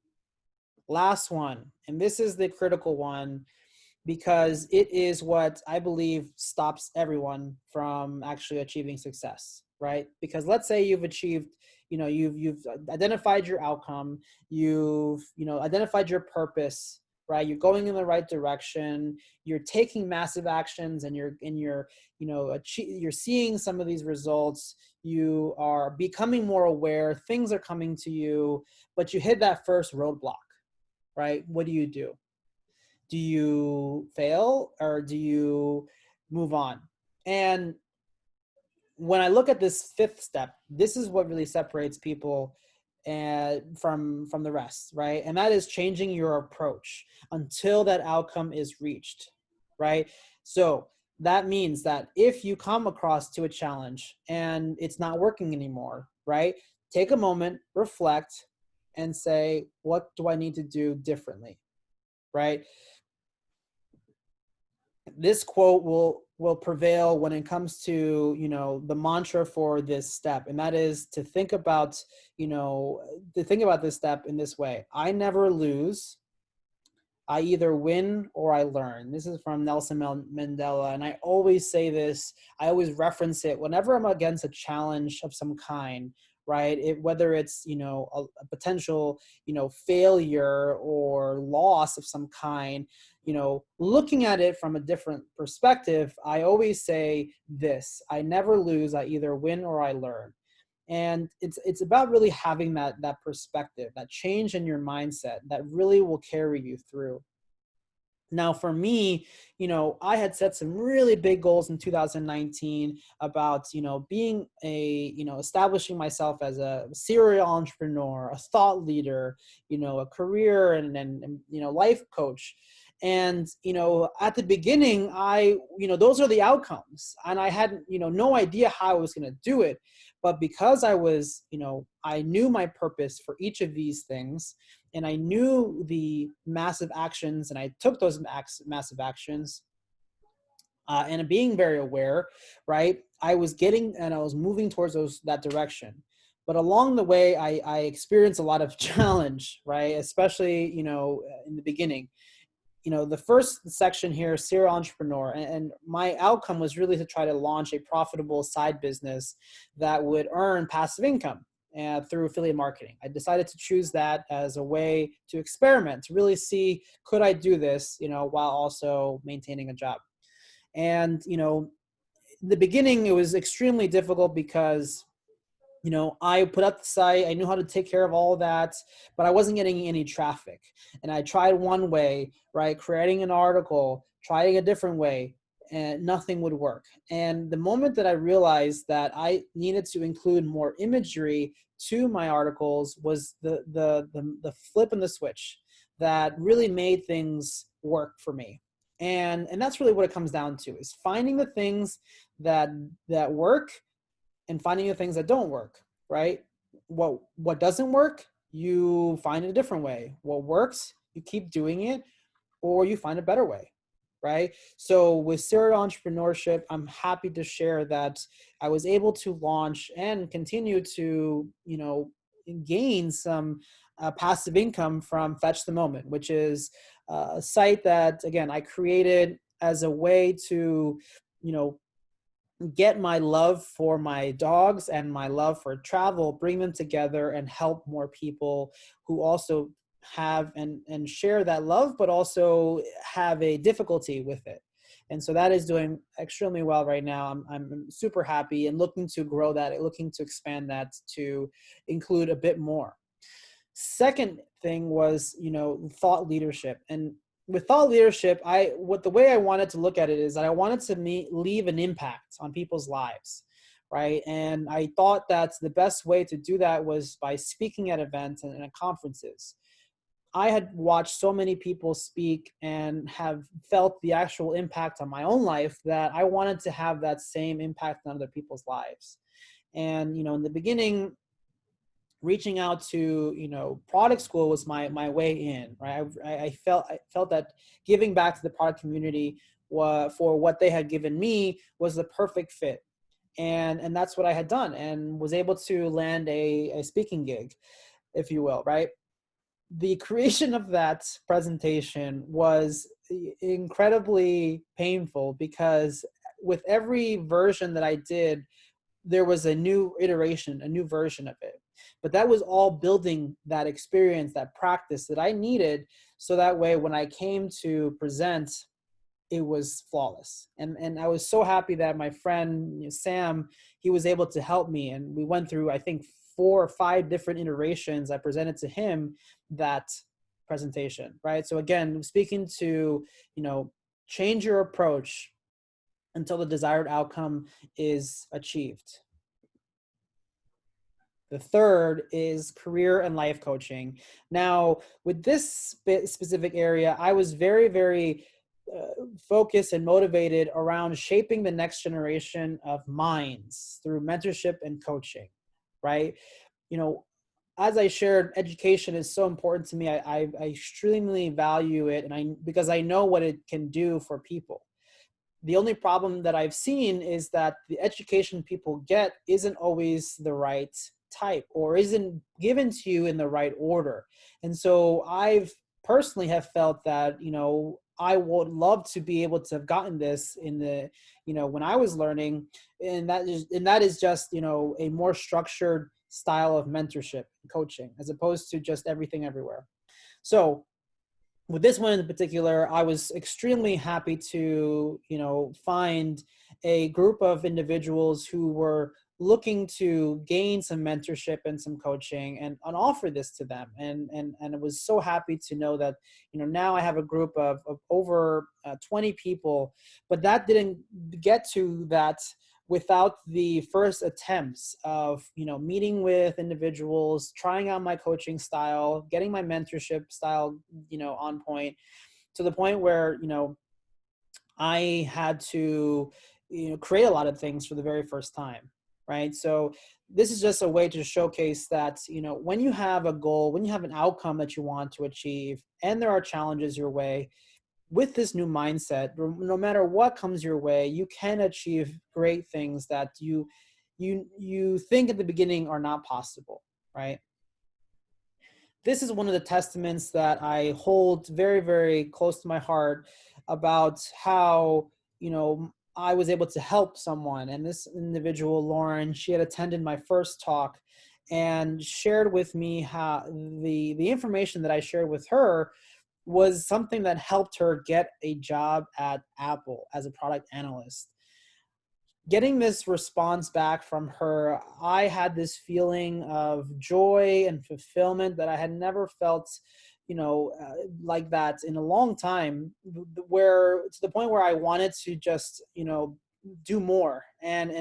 Last one, and this is the critical one, because it is what I believe stops everyone from actually achieving success, right? Because let's say you've achieved, you've identified your outcome, you've identified your purpose, right? You're going in the right direction, you're taking massive actions, and you're seeing some of these results, you are becoming more aware, things are coming to you, but you hit that first roadblock, right? What do you do? Do you fail, or do you move on? And when I look at this fifth step, this is what really separates people from the rest, right? And that is changing your approach until that outcome is reached, right? So that means that if you come across to a challenge and it's not working anymore, right? Take a moment, reflect, and say, what do I need to do differently, right? This quote will prevail when it comes to the mantra for this step, and that is to think about this step in this way: I never lose, I either win or I learn. This is from Nelson Mandela, and I always say this, I always reference it whenever I'm against a challenge of some kind, right? Whether it's a potential failure or loss of some kind, looking at it from a different perspective, I always say this: I never lose, I either win or I learn. And it's about really having that perspective, that change in your mindset that really will carry you through. Now, for me, I had set some really big goals in 2019 about, being establishing myself as a serial entrepreneur, a thought leader, a career and life coach. And, at the beginning, those are the outcomes, and I had, no idea how I was going to do it. But because I knew my purpose for each of these things, and I knew the massive actions, and I took those massive actions, and being very aware, right? I was moving towards that direction. But along the way, I experienced a lot of challenge, right? Especially, in the beginning. The first section here, serial entrepreneur, and my outcome was really to try to launch a profitable side business that would earn passive income through affiliate marketing. I decided to choose that as a way to experiment, to really see, could I do this, while also maintaining a job. And, in the beginning, it was extremely difficult because I put up the site, I knew how to take care of all of that, but I wasn't getting any traffic. And I tried one way, right? Creating an article, trying a different way, and nothing would work. And the moment that I realized that I needed to include more imagery to my articles was the flip and the switch that really made things work for me. And that's really what it comes down to, is finding the things that work and finding the things that don't work, right? What doesn't work, you find a different way. What works, you keep doing it, or you find a better way, right? So with serial entrepreneurship, I'm happy to share that I was able to launch and continue to, gain some passive income from Fetch the Moment, which is a site that, again, I created as a way to, you know, get my love for my dogs and my love for travel, bring them together and help more people who also have and share that love, but also have a difficulty with it. And so that is doing extremely well right now. I'm super happy and looking to grow that, looking to expand that to include a bit more. Second thing was, you know, thought leadership. And with thought leadership, the way I wanted to look at it is that I wanted to leave an impact on people's lives, right? And I thought that the best way to do that was by speaking at events and at conferences. I had watched so many people speak and have felt the actual impact on my own life that I wanted to have that same impact on other people's lives. And, you know, in the beginning, reaching out to, you know, product school was my way in, right? I felt that giving back to the product community for what they had given me was the perfect fit. And that's what I had done and was able to land a speaking gig, if you will, right? The creation of that presentation was incredibly painful because with every version that I did, there was a new iteration, a new version of it. But that was all building that experience, that practice that I needed. So that way, when I came to present, it was flawless. And I was so happy that my friend, you know, Sam, he was able to help me. And we went through, I think, 4 or 5 different iterations. I presented to him that presentation, right? So again, speaking to, you know, change your approach until the desired outcome is achieved. The third is career and life coaching. Now, with this specific area, I was very, very focused and motivated around shaping the next generation of minds through mentorship and coaching, right? You know, as I shared, education is so important to me. I extremely value it, and because I know what it can do for people. The only problem that I've seen is that the education people get isn't always the right type or isn't given to you in the right order. And so I've personally have felt that, you know, I would love to be able to have gotten this in the, you know, when I was learning, and that is just, you know, a more structured style of mentorship and coaching as opposed to just everything everywhere. So with this one in particular, I was extremely happy to, you know, find a group of individuals who were looking to gain some mentorship and some coaching and offer this to them. And I was so happy to know that, you know, now I have a group of over 20 people, but that didn't get to that without the first attempts of, you know, meeting with individuals, trying out my coaching style, getting my mentorship style, you know, on point, to the point where, you know, I had to, you know, create a lot of things for the very first time, right? So this is just a way to showcase that, you know, when you have a goal, when you have an outcome that you want to achieve, and there are challenges your way, with this new mindset, no matter what comes your way, you can achieve great things that you think at the beginning are not possible, right? This is one of the testaments that I hold very, very close to my heart about how, you know, I was able to help someone. And this individual, Lauren, she had attended my first talk and shared with me how the information that I shared with her was something that helped her get a job at Apple as a product analyst. Getting this response back from her, I had this feeling of joy and fulfillment that I had never felt, you know, like that in a long time, where to the point where I wanted to just, you know, do more and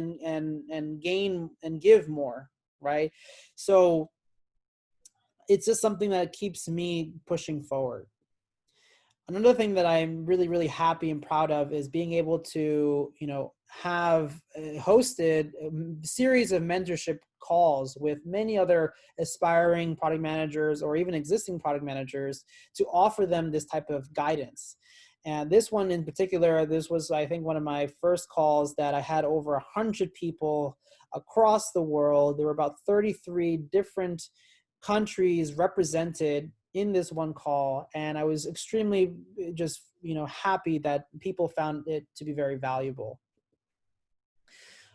gain and give more, right? So it's just something that keeps me pushing forward. Another thing that I'm really, really happy and proud of is being able to, you know, have hosted a series of mentorship calls with many other aspiring product managers or even existing product managers to offer them this type of guidance. And this one in particular, this was, I think, one of my first calls that I had over 100 people across the world. There were about 33 different countries represented in this one call, and I was extremely just happy that people found it to be very valuable.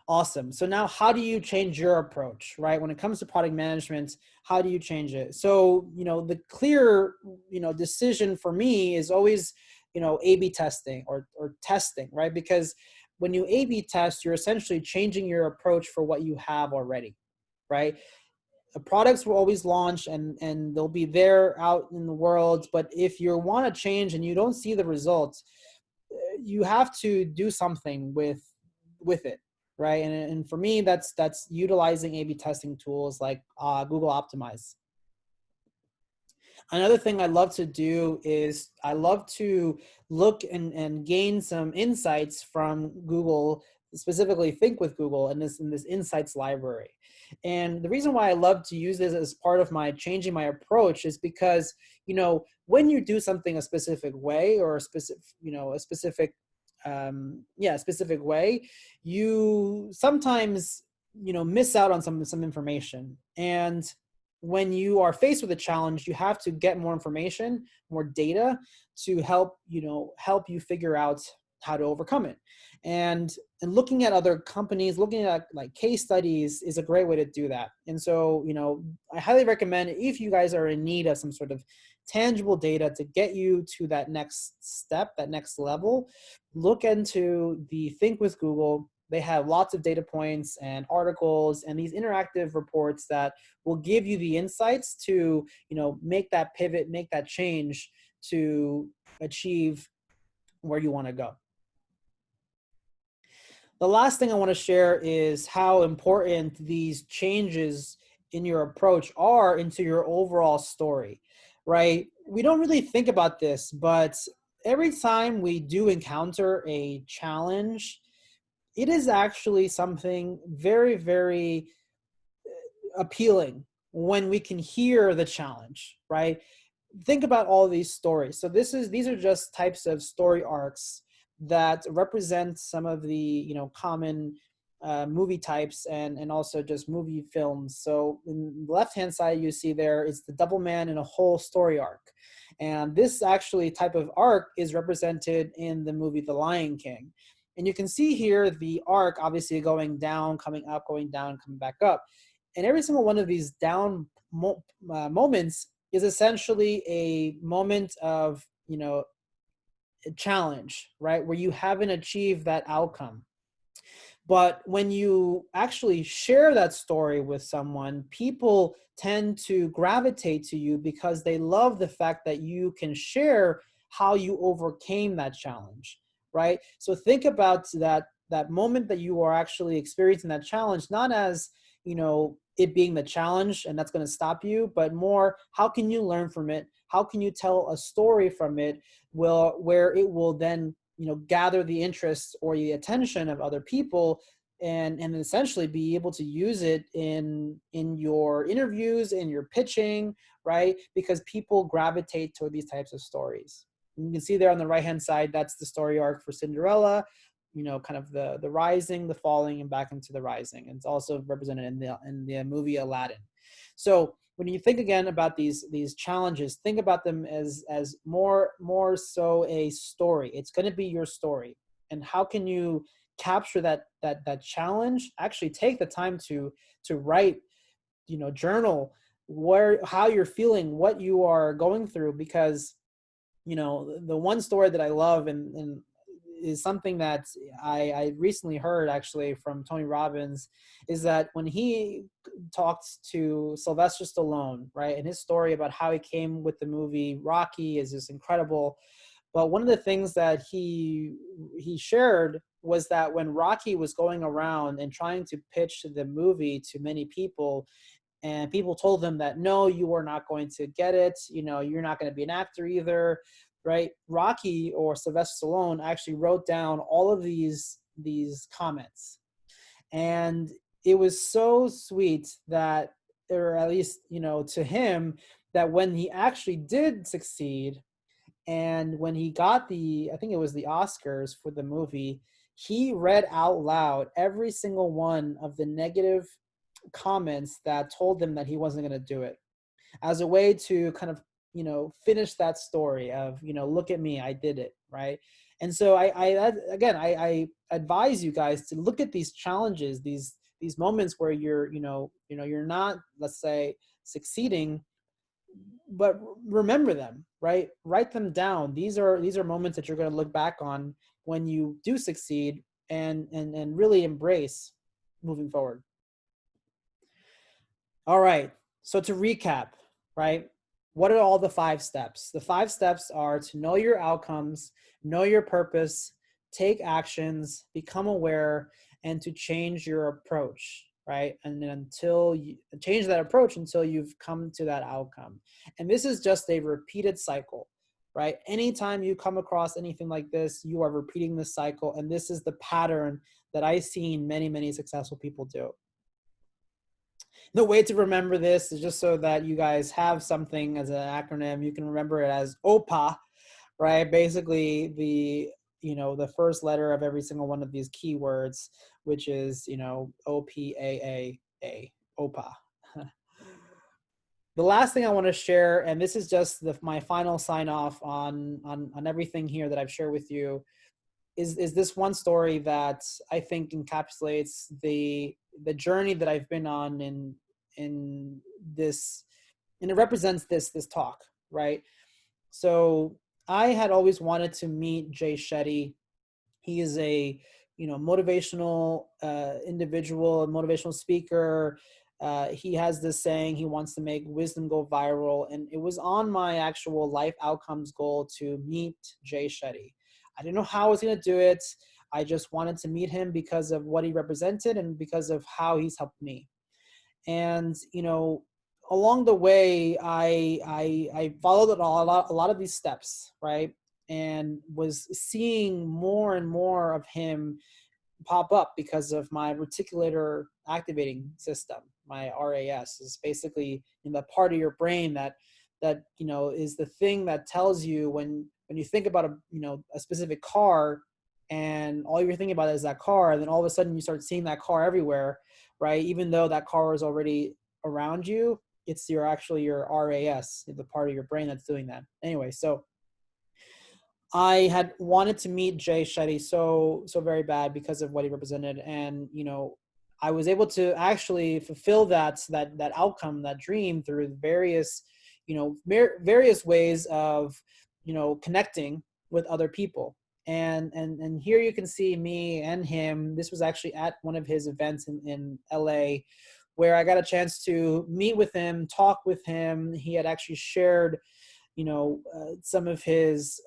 Awesome. So now how do you change your approach, right? When it comes to product management, how do you change it? So, the clear, decision for me is always, A/B testing or testing, right? Because when you A/B test, you're essentially changing your approach for what you have already, right? The products will always launch and they'll be there out in the world. But if you want to change and you don't see the results, you have to do something with it, right? And for me, that's utilizing A/B testing tools like Google Optimize. Another thing I love to do is I love to look and gain some insights from Google, specifically Think with Google in this insights library. And the reason why I love to use this as part of my changing my approach is because, when you do something a specific way or a specific specific way, you sometimes, miss out on some information. And when you are faced with a challenge, you have to get more information, more data to help you figure out how to overcome it. And looking at other companies, looking at like case studies is a great way to do that. And so, I highly recommend, if you guys are in need of some sort of tangible data to get you to that next step, that next level, look into the Think with Google. They have lots of data points and articles and these interactive reports that will give you the insights to, make that pivot, make that change to achieve where you want to go. The last thing I want to share is how important these changes in your approach are into your overall story, right? We don't really think about this, but every time we do encounter a challenge, it is actually something very, very appealing when we can hear the challenge, right? Think about all these stories. So these are just types of story arcs that represent some of the common movie types and also just movie films. So in the left-hand side, you see there is the double man in a whole story arc. And this actually type of arc is represented in the movie The Lion King. And you can see here the arc obviously going down, coming up, going down, coming back up. And every single one of these down moments is essentially a moment of, a challenge, right? Where you haven't achieved that outcome. But when you actually share that story with someone, people tend to gravitate to you because they love the fact that you can share how you overcame that challenge, right? So think about that moment that you are actually experiencing that challenge, not as, it being the challenge and that's going to stop you, but more, how can you learn from it? How can you tell a story from it where it will then, gather the interest or the attention of other people and essentially be able to use it in your interviews, in your pitching, right? Because people gravitate toward these types of stories. And you can see there on the right-hand side, that's the story arc for Cinderella, kind of the rising, the falling, and back into the rising. And it's also represented in the movie Aladdin. So when you think again about these challenges, think about them as more so a story. It's going to be your story. And how can you capture that challenge? Actually take the time to write, journal how you're feeling, what you are going through, because the one story that I love and is something that I recently heard actually from Tony Robbins, is that when he talked to Sylvester Stallone, right, and his story about how he came with the movie Rocky is just incredible. But one of the things that he shared was that when Rocky was going around and trying to pitch the movie to many people, and people told them that, no, you are not going to get it, you're not going to be an actor either, right? Rocky, or Sylvester Stallone, actually wrote down all of these comments. And it was so sweet that, or at least, to him, that when he actually did succeed, and when he got I think it was the Oscars for the movie, he read out loud every single one of the negative comments that told him that he wasn't going to do it, as a way to kind of finish that story of, look at me, I did it, right? And so I advise you guys to look at these challenges, these moments where you're not, let's say, succeeding, but remember them, right? Write them down. These are moments that you're going to look back on when you do succeed, and really embrace moving forward. All right. So to recap, right? What are all the 5 steps? The 5 steps are to know your outcomes, know your purpose, take actions, become aware, and to change your approach, right? And then until you change that approach until you've come to that outcome. And this is just a repeated cycle, right? Anytime you come across anything like this, you are repeating this cycle. And this is the pattern that I've seen many, many successful people do. The way to remember this is just so that you guys have something as an acronym. You can remember it as OPA, right? Basically the first letter of every single one of these keywords, which is, OPAA, OPA. The last thing I want to share, and this is just my final sign off on everything here that I've shared with you, is this one story that I think encapsulates the journey that I've been on in this, and it represents this talk, right? So I had always wanted to meet Jay Shetty. He is a motivational individual, a motivational speaker. He has this saying, he wants to make wisdom go viral, and it was on my actual life outcomes goal to meet Jay Shetty. I didn't know how I was going to do it. I just wanted to meet him because of what he represented and because of how he's helped me. And, along the way, I followed a lot of these steps, right? And was seeing more and more of him pop up because of my reticular activating system. My RAS is basically in the part of your brain that is the thing that tells you when you think about a specific car, and all you're thinking about is that car, and then all of a sudden you start seeing that car everywhere, right? Even though that car is already around you, it's your RAS, the part of your brain that's doing that. Anyway, so I had wanted to meet Jay Shetty so very bad because of what he represented, and I was able to actually fulfill that outcome, that dream, through various various ways of connecting with other people. And here you can see me and him. This was actually at one of his events in LA, where I got a chance to meet with him, talk with him. He had actually shared some of his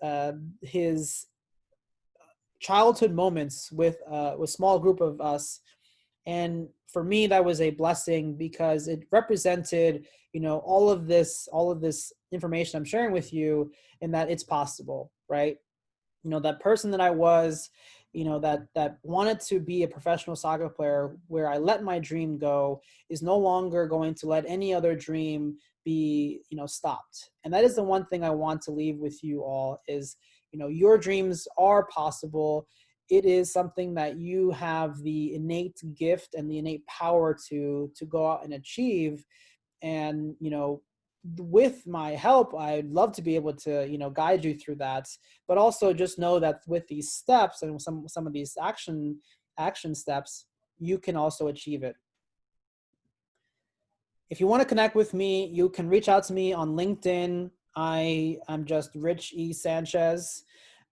childhood moments with a small group of us. And for me, that was a blessing because it represented, all of this information I'm sharing with you, and that it's possible, right? That person that I was, that wanted to be a professional soccer player, where I let my dream go, is no longer going to let any other dream be, stopped. And that is the one thing I want to leave with you all is, your dreams are possible. It is something that you have the innate gift and the innate power to go out and achieve. And, with my help, I'd love to be able to, guide you through that. But also just know that with these steps and some of these action steps, you can also achieve it. If you want to connect with me, you can reach out to me on LinkedIn. I'm just Rich E. Sanchez.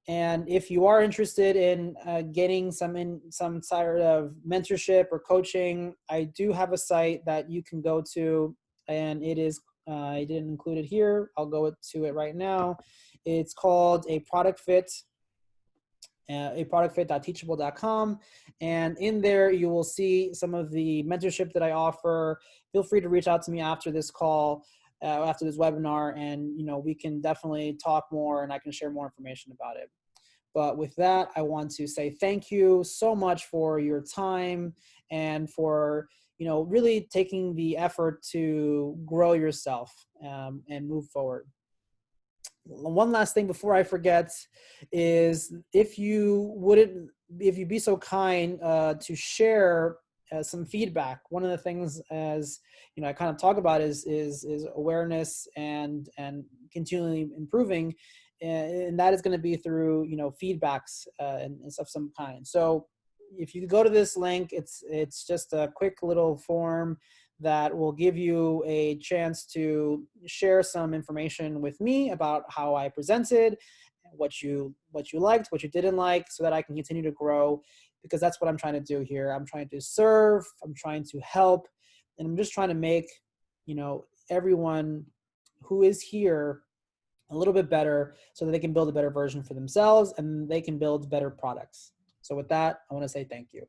And if you are interested in getting some sort of mentorship or coaching, I do have a site that you can go to, and it is, I didn't include it here. I'll go to it right now. It's called a product fit. Teachable.com, and in there you will see some of the mentorship that I offer. Feel free to reach out to me after this call, after this webinar, and we can definitely talk more, and I can share more information about it. But with that, I want to say thank you so much for your time and for really taking the effort to grow yourself and move forward. One last thing before I forget is if you'd be so kind to share some feedback. One of the things, as you know, I kind of talk about is awareness and continually improving, and that is going to be through, you know, feedbacks and of some kind. So if you go to this link, it's just a quick little form that will give you a chance to share some information with me about how I presented, what you liked, what you didn't like, so that I can continue to grow, because that's what I'm trying to do here. I'm trying to serve, I'm trying to help, and I'm just trying to make, you know, everyone who is here a little bit better, so that they can build a better version for themselves and they can build better products. So with that, I want to say thank you.